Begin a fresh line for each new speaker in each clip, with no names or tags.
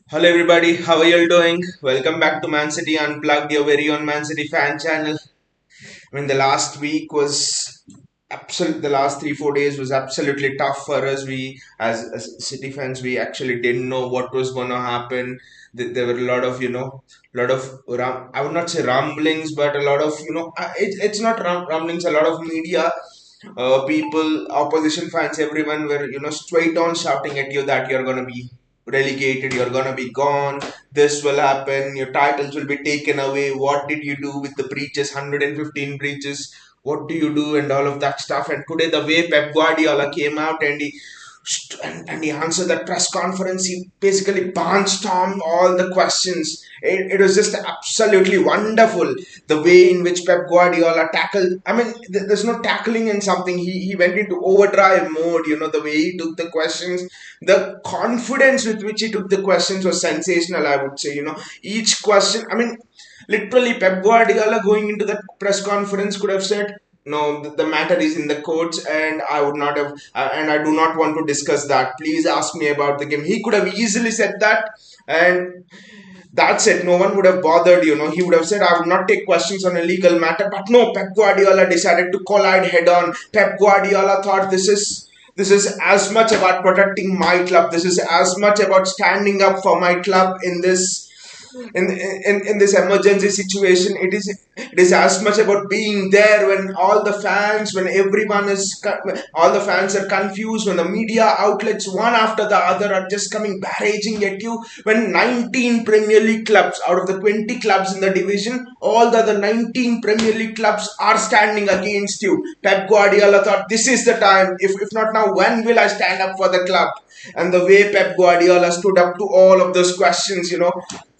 Hello everybody, how are you all doing? Welcome back to Man City Unplugged, your very own Man City fan channel. The last week was absolute. The last 3 4 days was absolutely tough for us. We as City fans, we actually didn't know what was going to happen. There were a lot of I would not say rumblings, but a lot of it's not rumblings. A lot of media people, opposition fans, everyone were straight on shouting at you that you're gonna be relegated, you're gonna be gone, this will happen, your titles will be taken away. What did you do with the breaches? 115 breaches. What do you do and all of that stuff? And today, the way Pep Guardiola came out and he answered that press conference. He basically barnstormed all the questions. It was just absolutely wonderful the way in which Pep Guardiola tackled. There's no tackling in something. He went into overdrive mode. The way he took the questions, the confidence with which he took the questions was sensational. I would say. Each question. Literally, Pep Guardiola going into the press conference could have said, no, the matter is in the courts, and I would not have, and I do not want to discuss that. Please ask me about the game. He could have easily said that, and that's it. No one would have bothered. He would have said, I would not take questions on a legal matter. But no, Pep Guardiola decided to collide head on. Pep Guardiola thought this is as much about protecting my club. This is as much about standing up for my club in this emergency situation. It is as much about being there when all the fans are confused, when the media outlets one after the other are just coming barraging at you, when 19 Premier League clubs out of the 20 clubs in the division, all the other 19 Premier League clubs are standing against you. Pep Guardiola thought, this is the time. If not now, when will I stand up for the club? And the way Pep Guardiola stood up to all of those questions,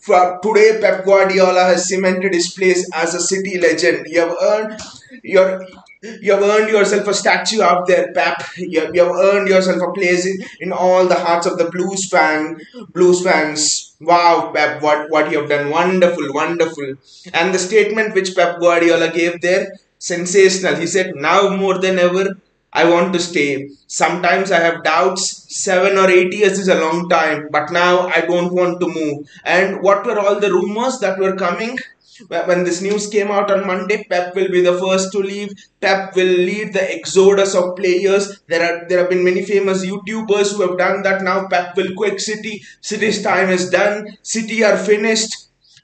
for today, Pep Guardiola has cemented his place as a City legend. Your you have earned yourself a statue out there, Pep. You have earned yourself a place in all the hearts of the Blues fans. Wow, Pep, what you have done, wonderful, wonderful. And the statement which Pep Guardiola gave there, sensational. He said, "Now more than ever, I want to stay. Sometimes I have doubts. 7 or 8 years is a long time, but now I don't want to move." And what were all the rumors that were coming? When this news came out on Monday, Pep will be the first to leave. Pep will lead the exodus of players. There have been many famous YouTubers who have done that. Now Pep will quit City. City's time is done. City are finished.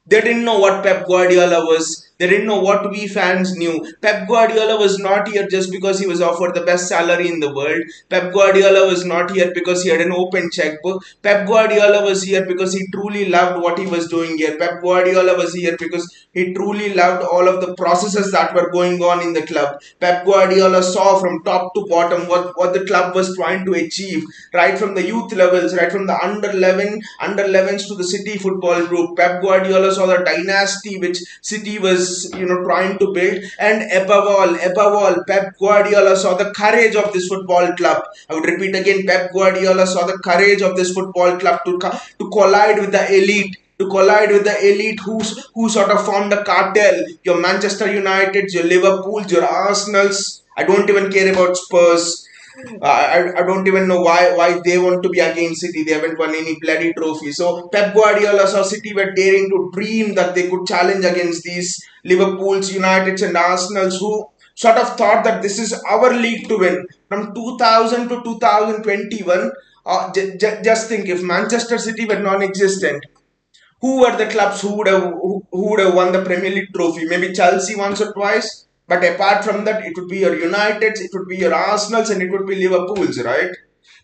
They didn't know what Pep Guardiola was. They didn't know what we fans knew. Pep Guardiola was not here just because he was offered the best salary in the world. Pep Guardiola was not here because he had an open checkbook. Pep Guardiola was here because he truly loved what he was doing here. Pep Guardiola was here because he truly loved all of the processes that were going on in the club. Pep Guardiola saw from top to bottom what the club was trying to achieve, right from the youth levels, right from the under 11s to the City football group. Pep Guardiola saw the dynasty which City was trying to build, and above all, Pep Guardiola saw the courage of this football club. I would repeat again, Pep Guardiola saw the courage of this football club to collide with the elite, who sort of formed a cartel. Your Manchester Uniteds, your Liverpools, your Arsenals. I don't even care about Spurs. I don't even know why they want to be against City. They haven't won any bloody trophy. So Pep Guardiola saw City were daring to dream that they could challenge against these Liverpools, Uniteds, and Arsenals, who sort of thought that this is our league to win. From 2000 to 2021, just think, if Manchester City were non-existent, who were the clubs who would have won the Premier League trophy? Maybe Chelsea once or twice. But apart from that, it would be your Uniteds, it would be your Arsenals, and it would be Liverpools, right?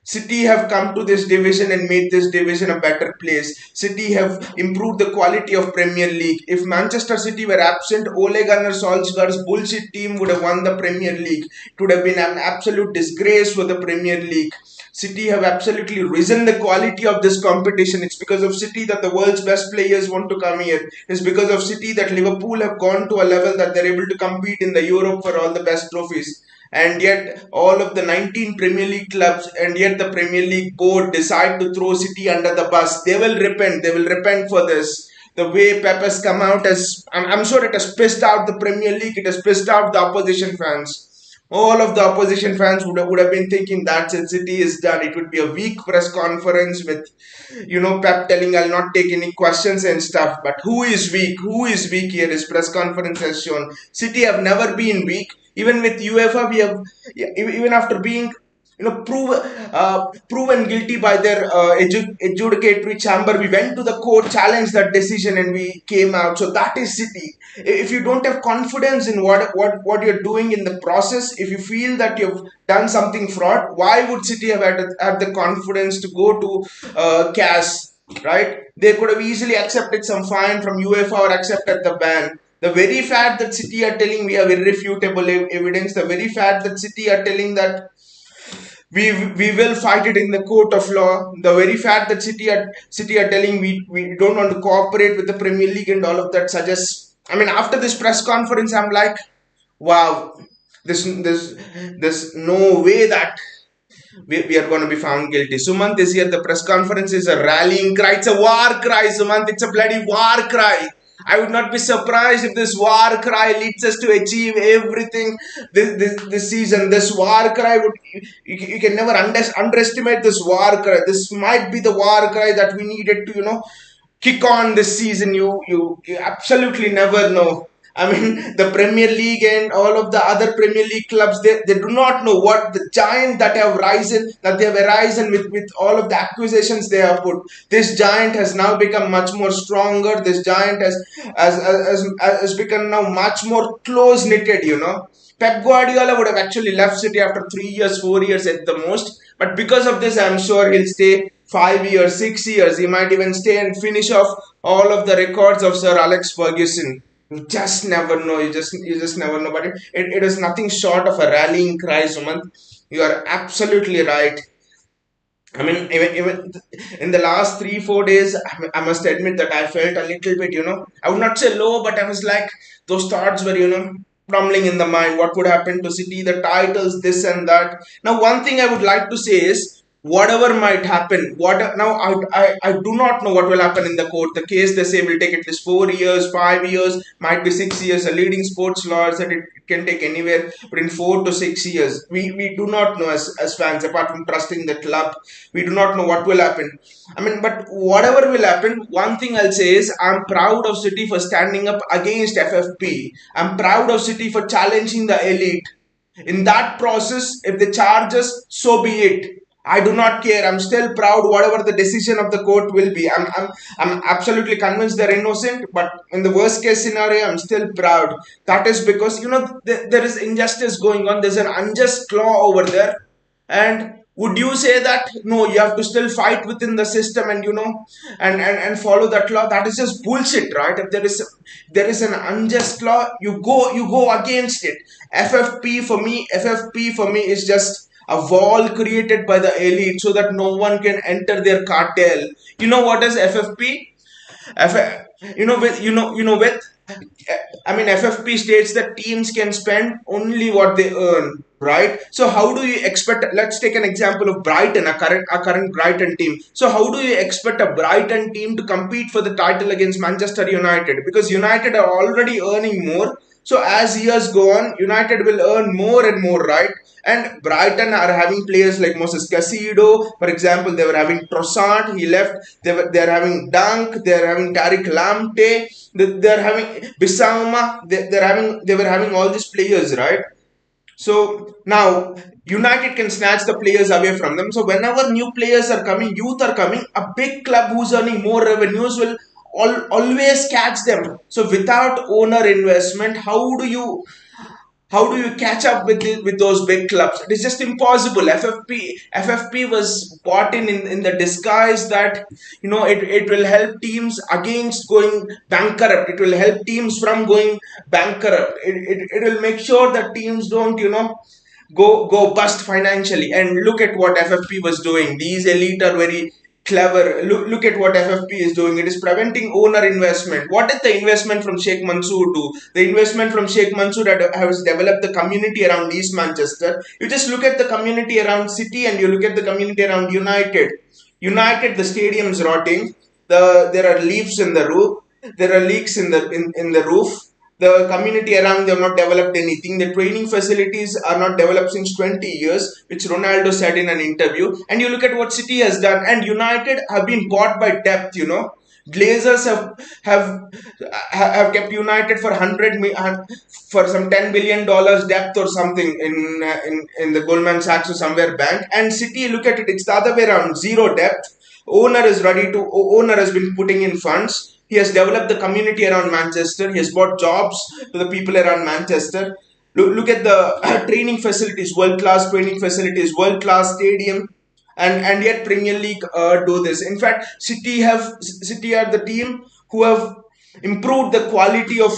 City have come to this division and made this division a better place. City have improved the quality of Premier League. If Manchester City were absent, Ole Gunnar Solskjaer's bullshit team would have won the Premier League. It would have been an absolute disgrace for the Premier League. City have absolutely risen the quality of this competition. It's because of City that the world's best players want to come here. It's because of City that Liverpool have gone to a level that they're able to compete in the Europe for all the best trophies. And yet, all of the 19 Premier League clubs, and yet the Premier League board decide to throw City under the bus. They will repent. They will repent for this. The way Pep has come out, I'm sure it has pissed out the Premier League. It has pissed out the opposition fans. All of the opposition fans would have been thinking that's it, City is done. It would be a weak press conference with, Pep telling I'll not take any questions and stuff. But who is weak? Who is weak here? His press conference has shown City have never been weak. Even with UEFA, we have, yeah, even after being, proven guilty by their adjudicatory chamber, we went to the court, challenged that decision, and we came out. So that is City. If you don't have confidence in what you're doing in the process, if you feel that you've done something fraud, why would City have the confidence to go to CAS, right? They could have easily accepted some fine from UEFA or accepted the ban. The very fact that City are telling we have irrefutable evidence, the very fact that City are telling that we will fight it in the court of law. The very fact that City are telling we don't want to cooperate with the Premier League and all of that suggests. I mean, after this press conference, I'm like, wow, there's no way that we are going to be found guilty. Sumant is here. The press conference is a rallying cry. It's a war cry, Sumant. It's a bloody war cry. I would not be surprised if this war cry leads us to achieve everything this season. This war cry you can never underestimate this war cry. This might be the war cry that we needed to kick on this season. You absolutely never know. I mean, the Premier League and all of the other Premier League clubs, they do not know what the giant that they have arisen with all of the acquisitions they have put. This giant has now become much more stronger. This giant has become now much more close knitted. Pep Guardiola would have actually left City after 3 years, 4 years at the most. But because of this, I'm sure he'll stay 5 years, 6 years. He might even stay and finish off all of the records of Sir Alex Ferguson. You just never know. You just never know. But it is nothing short of a rallying cry, Sumant. You are absolutely right. I mean, even in the last 3 4 days, I must admit that I felt a little bit, I would not say low, but I was like, those thoughts were, crumbling in the mind. What could happen to City, the titles, this and that. Now, one thing I would like to say is, whatever might happen, I do not know what will happen in the court. The case they say will take at least 4 years, 5 years, might be 6 years. A leading sports law said it can take anywhere between 4 to 6 years. We do not know as fans, apart from trusting the club, we do not know what will happen. I mean, but whatever will happen, one thing I'll say is I'm proud of City for standing up against FFP. I'm proud of City for challenging the elite. In that process, if they charge us, so be it. I do not care. I'm still proud, whatever the decision of the court will be. I'm absolutely convinced they're innocent, but in the worst case scenario, I'm still proud. That is because, there is injustice going on. There's an unjust law over there. And would you say that no, you have to still fight within the system and and follow that law? That is just bullshit, right? If there is an unjust law, you go against it. FFP for me is just a wall created by the elite so that no one can enter their cartel. You know what is FFP? F- with I mean, FFP states that teams can spend only what they earn, right? So how do you expect? Let's take an example of Brighton, a current Brighton team. So how do you expect a Brighton team to compete for the title against Manchester United? Because United are already earning more. So as years go on, United will earn more and more, right? And Brighton are having players like Moses Casido, for example. They were having Trossard, he left. They're having Dunk, they're having Tariq Lamptey, they're having Bissouma. They were having all these players, right? So now United can snatch the players away from them. So whenever new players are coming, youth are coming, a big club who's earning more revenues will always catch them. So without owner investment, how do you catch up with those big clubs? It is just impossible. FFP was bought in the disguise that it will help teams against going bankrupt. It will help teams from going bankrupt. It will make sure that teams don't go bust financially. And look at what FFP was doing. These elite are very clever. Look at what FFP is doing. It is preventing owner investment. What did the investment from Sheikh Mansour do? The investment from Sheikh Mansour has developed the community around East Manchester. You just look at the community around City and you look at the community around United. United, the stadium's rotting. There are leaks in the roof. There are leaks in the roof. The community around them not developed anything. The training facilities are not developed since 20 years, which Ronaldo said in an interview. And you look at what City has done, and United have been bought by depth. Glazers have have kept United for for some $10 billion depth or something in the Goldman Sachs or somewhere bank. And City, look at it, it's the other way around, zero depth. Owner has been putting in funds. He has developed the community around Manchester. He has brought jobs to the people around Manchester. Look at the training facilities, world class training facilities, world class stadium, and yet Premier League do this. In fact, City are the team who have improved the quality of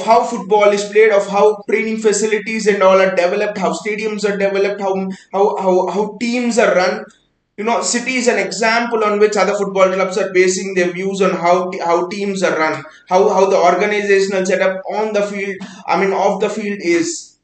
how football is played, of how training facilities and all are developed, how stadiums are developed, how teams are run. City is an example on which other football clubs are basing their views on how teams are run, how the organizational setup on the field, I mean off the field is.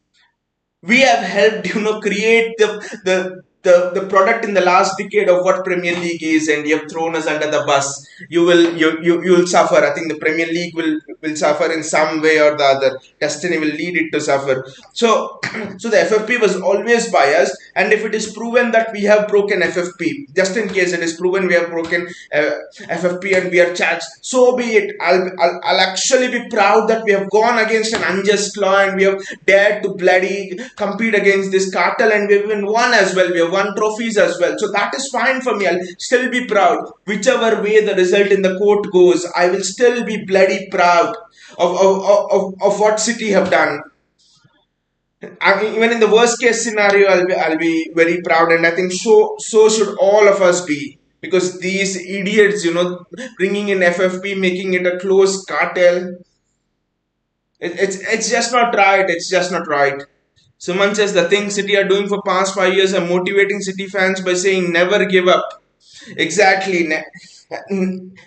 We have helped create the product in the last decade of what Premier League is, and you have thrown us under the bus. You will suffer. I think the Premier League will suffer in some way or the other. Destiny will lead it to suffer. So so the FFP was always biased, and if it is proven that we have broken FFP, just in case it is proven we have broken FFP and we are charged, so be it. I'll actually be proud that we have gone against an unjust law and we have dared to bloody compete against this cartel, and we've even won as well. We have won trophies as well. So that is fine for me. I'll still be proud. Whichever way the result in the court goes, I will still be bloody proud of what City have done. I mean, even in the worst case scenario, I'll be very proud, and I think so should all of us be, because these idiots, bringing in FFP, making it a closed cartel, it's just not right. It's just not right. Suman says the things City are doing for past 5 years are motivating City fans by saying never give up. Exactly.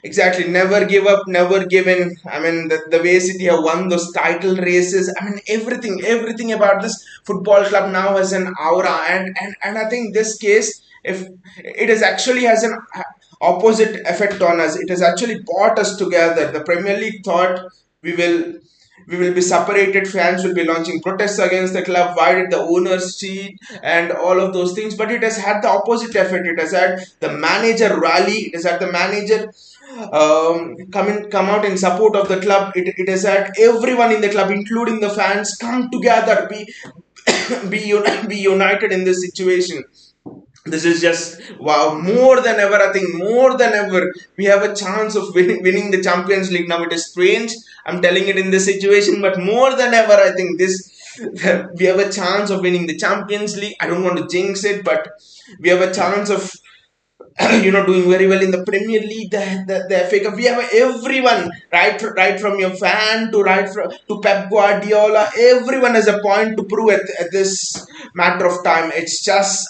Exactly. Never give up, never give in. I mean, the way City have won those title races. I mean, everything about this football club now has an aura, and I think this case, if it is actually has an opposite effect on us, it has actually brought us together. The Premier League thought we will we will be separated. Fans will be launching protests against the club. Why did the owners cheat and all of those things? But it has had the opposite effect. It has had the manager rally. It has had the manager come out in support of the club. It has had everyone in the club, including the fans, come together, be united in this situation. This is just wow, more than ever. I think more than ever we have a chance of winning the Champions League. Now it is strange, I'm telling it in this situation, but more than ever I think this we have a chance of winning the Champions League. I don't want to jinx it, but we have a chance of doing very well in the Premier League, the FA Cup. We have everyone, right from your fan to to Pep Guardiola. Everyone has a point to prove at this matter of time. It's just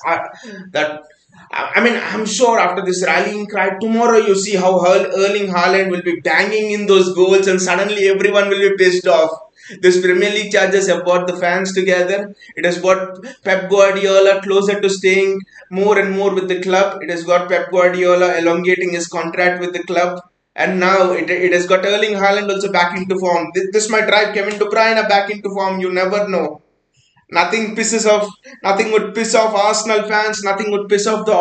that. I mean, I'm sure after this rallying cry, tomorrow you see how Erling Haaland will be banging in those goals, and suddenly everyone will be pissed off. This Premier League charges have brought the fans together. It has brought Pep Guardiola closer to staying more and more with the club. It has got Pep Guardiola elongating his contract with the club. And now it has got Erling Haaland also back into form. This might drive Kevin De Bruyne back into form. You never know. Nothing pisses off. Nothing would piss off Arsenal fans. Nothing would piss off the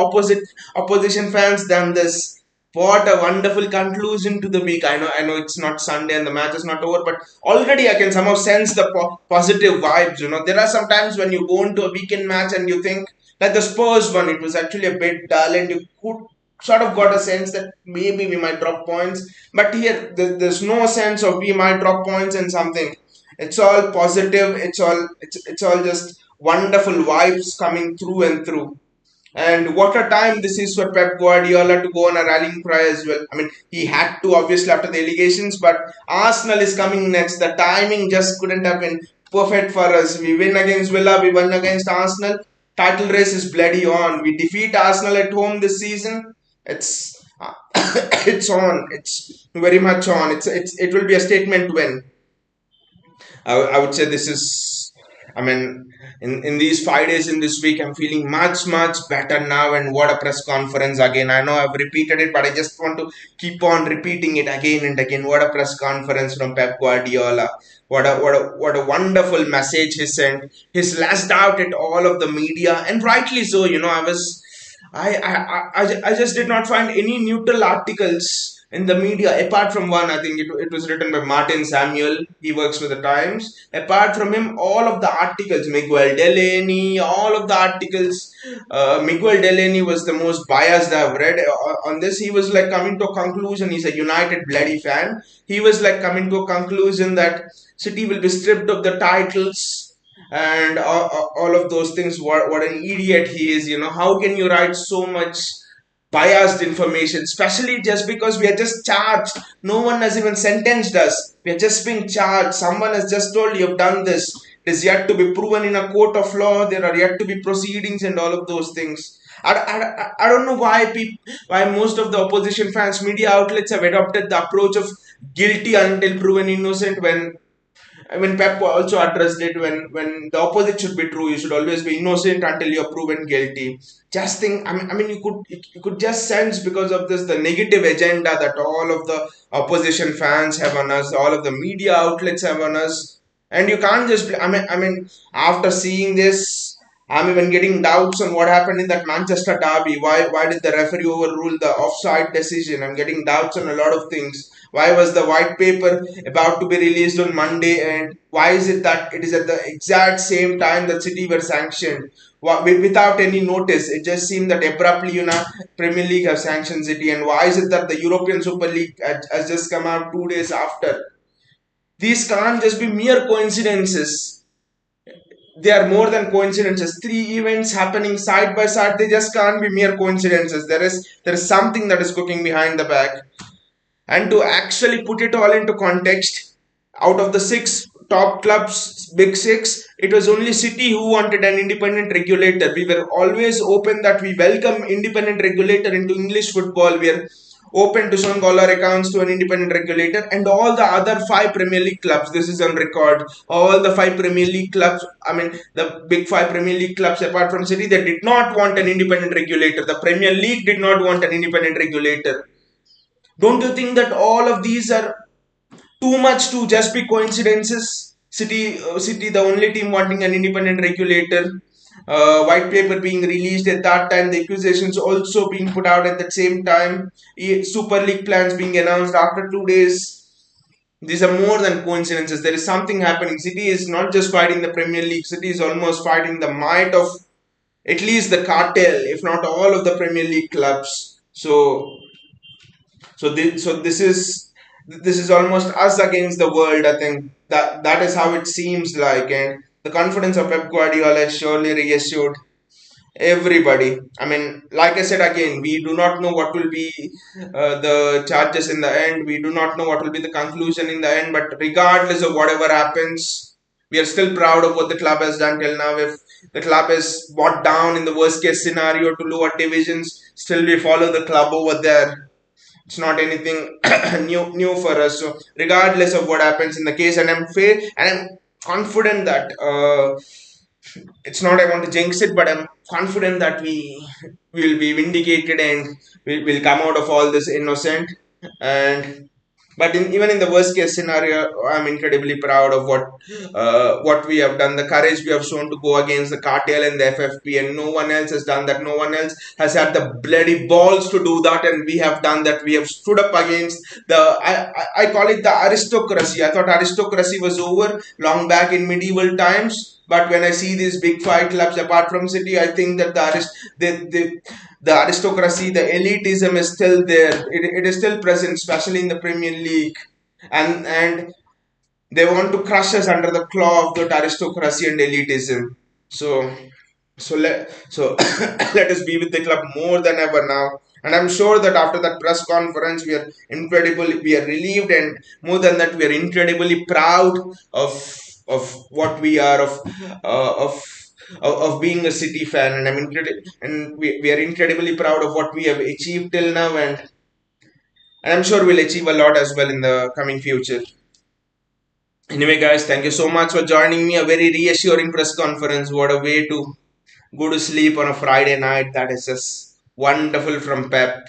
opposition fans than this. What a wonderful conclusion to the week. I know it's not Sunday and the match is not over, but already I can somehow sense the positive vibes. There are some times when you go into a weekend match and you think, like the Spurs one, it was actually a bit dull, and you could sort of got a sense that maybe we might drop points. But here, there's no sense of we might drop points and something. It's all positive. It's all just wonderful vibes coming through and through. And what a time this is for Pep Guardiola to go on a rallying cry as well. I mean, he had to obviously after the allegations, but Arsenal is coming next. The timing just couldn't have been perfect for us. We win against Villa, we won against Arsenal. Title race is bloody on. We defeat Arsenal at home this season. It's it's on. It's very much on. It will be a statement win. I would say this is. I mean, in these 5 days in this week, I'm feeling much, much better now. And what a press conference again. I know I've repeated it, but I just want to keep on repeating it again and again. What a press conference from Pep Guardiola. What a wonderful message he sent. He's lashed out at all of the media, and rightly so. I just did not find any neutral articles in the media apart from one. I think it was written by Martin Samuel. He works with the Times. Apart from him, all of the articles, Miguel Delaney, all of the articles, Miguel Delaney was the most biased I've read on this. He was like coming to a conclusion. He's a United bloody fan. He was like coming to a conclusion that City will be stripped of the titles and all of those things. What an idiot he is. How can you write so much biased information, especially just because we are just charged? No one has even sentenced us. We are just being charged. Someone has just told you have done this. It is yet to be proven in a court of law. There are yet to be proceedings and all of those things. I don't know why most of the opposition fans, media outlets have adopted the approach of guilty until proven innocent, when Pep also addressed it, when the opposite should be true. You should always be innocent until you're proven guilty. Just think, I mean, you could just sense because of this the negative agenda that all of the opposition fans have on us, all of the media outlets have on us, and you can't just. I mean, after seeing this, I'm even getting doubts on what happened in that Manchester derby. Why did the referee overrule the offside decision? I'm getting doubts on a lot of things. Why was the white paper about to be released on Monday, and why is it that it is at the exact same time that City were sanctioned? Without any notice, it just seemed that abruptly, Premier League have sanctioned City, and why is it that the European Super League has just come out 2 days after? These can't just be mere coincidences. They are more than coincidences. Three events happening side by side, they just can't be mere coincidences. There is something that is cooking behind the back. And to actually put it all into context, out of the six top clubs, big six, it was only City who wanted an independent regulator. We were always open that we welcome independent regulator into English football. We are open to showing all our accounts to an independent regulator, and all the other five Premier League clubs, this is on record, all the five Premier League clubs, I mean the big five Premier League clubs apart from City, they did not want an independent regulator. The Premier League did not want an independent regulator. Don't you think that all of these are too much to just be coincidences? City, the only team wanting an independent regulator. White paper being released at that time, the accusations also being put out at the same time. Super League plans being announced after 2 days. These are more than coincidences. There is something happening. City is not just fighting the Premier League. City is almost fighting the might of at least the cartel, if not all of the Premier League clubs. So this is almost us against the world. I think that is how it seems like, and the confidence of Pep Guardiola is surely reassured everybody. I mean, like I said again, we do not know what will be the charges in the end. We do not know what will be the conclusion in the end. But regardless of whatever happens, we are still proud of what the club has done till now. If the club is brought down in the worst case scenario to lower divisions, still we follow the club over there. It's not anything new for us. So regardless of what happens in the case, and I'm confident that it's not I want to jinx it, but I'm confident that we will be vindicated, and we'll come out of all this innocent. And but even in the worst case scenario, I'm incredibly proud of what we have done, the courage we have shown to go against the cartel and the FFP, and no one else has done that. No one else has had the bloody balls to do that, and we have done that. We have stood up against I call it the aristocracy. I thought aristocracy was over long back in medieval times, but when I see these big five clubs apart from City, I think that the aristocracy, the elitism is still there. It is still present, especially in the Premier League, and they want to crush us under the claw of that aristocracy and elitism. So so let us be with the club more than ever now. And I'm sure that after that press conference, we are relieved, and more than that, we are incredibly proud of what we are, of being a City fan, and we are incredibly proud of what we have achieved till now, and I'm sure we'll achieve a lot as well in the coming future. Anyway, guys, thank you so much for joining me. A very reassuring press conference. What a way to go to sleep on a Friday night. That is just wonderful from Pep.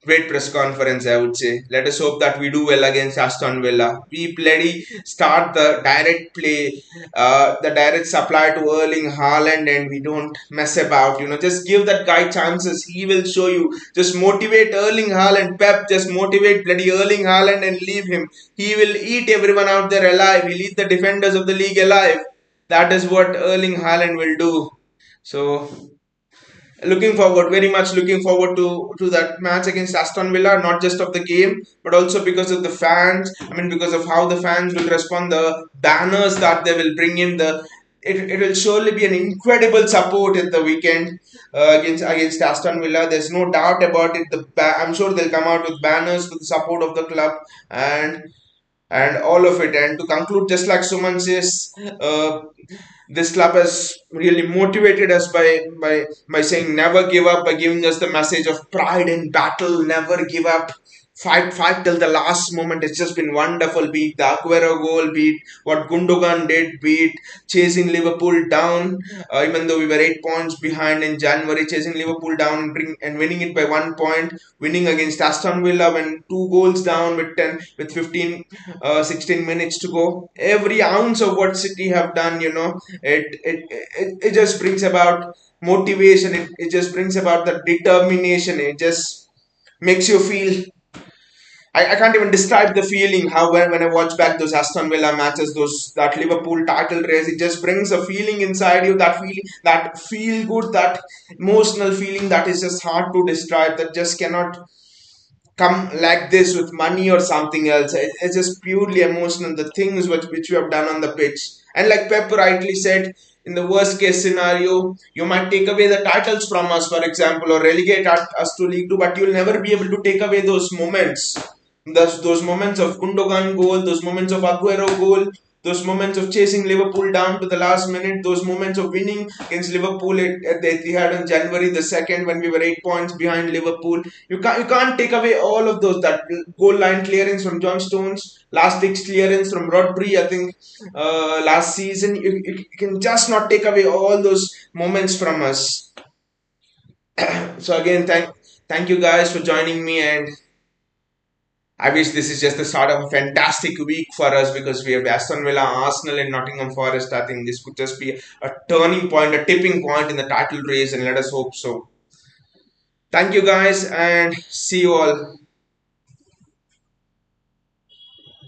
Great press conference, I would say. Let us hope that we do well against Aston Villa. We bloody start the direct play, the direct supply to Erling Haaland, and we don't mess about. Just give that guy chances. He will show you. Just motivate Erling Haaland. Pep, just motivate bloody Erling Haaland and leave him. He will eat everyone out there alive. He'll eat the defenders of the league alive. That is what Erling Haaland will do. So looking forward, very much looking forward to that match against Aston Villa, not just of the game but also because of the fans. I mean, because of how the fans will respond, the banners that they will bring in, it will surely be an incredible support at the weekend against Aston Villa. There's no doubt about it. I'm sure they'll come out with banners with the support of the club, and all of it. And to conclude, just like Suman says, this club has really motivated us by saying never give up, by giving us the message of pride in battle, never give up, fight till the last moment. It's just been wonderful. Be it the Aguero goal, be it what Gundogan did, be it chasing Liverpool down, even though we were 8 points behind in January, chasing Liverpool down and winning it by 1 point, winning against Aston Villa when 2 goals down with 16 minutes to go. Every ounce of what City have done, it just brings about motivation. It just brings about the determination. It just makes you feel. I can't even describe the feeling how when I watch back those Aston Villa matches, that Liverpool title race, it just brings a feeling inside you, that feeling, that feel good, that emotional feeling that is just hard to describe, that just cannot come like this with money or something else. It's just purely emotional. The things which we have done on the pitch, and like Pep rightly said, in the worst case scenario, you might take away the titles from us, for example, or relegate us to League Two, but you'll never be able to take away those moments. Those moments of Gundogan goal, those moments of Aguero goal, those moments of chasing Liverpool down to the last minute, those moments of winning against Liverpool at the Etihad on January the 2nd when we were 8 points behind Liverpool. You can't take away all of those. That goal line clearance from John Stones, last ditch clearance from Rodri, I think last season. You can just not take away all those moments from us. So again, thank you guys for joining me, and I wish this is just the start of a fantastic week for us because we have Aston Villa, Arsenal, and Nottingham Forest. I think this could just be a turning point, a tipping point in the title race, and let us hope so. Thank you guys, and see you all.